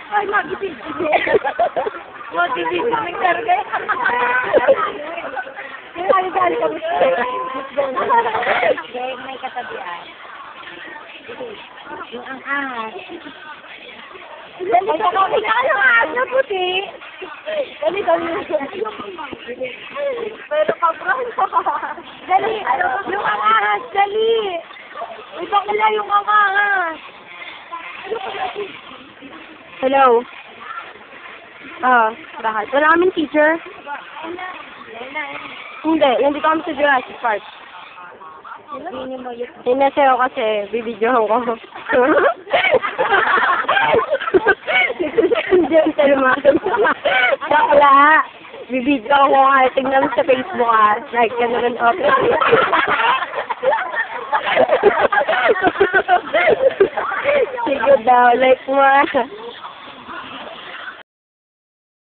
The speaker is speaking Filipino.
Ay, mag-ibig-ibig. Mag-ibig kami karga. Hali-hali kami. May katabihan. Yung ang ahas. Dali ka kami ka ng ahas na puti. Dali kami. Pero kabron ka. Dali, yung ang ahas, dali. Ito kila yung ang ahas. Hello? Bakit? Wala kaming teacher? Hindi, nandito kami sa Jurassic Park. Hinasayo kasi, bibidyohan ko. Diyan sa lumasan. Bakla, bibidyohan ko nga. Tignan mo sa Facebook Like ka naman, okay. Sige daw, like mo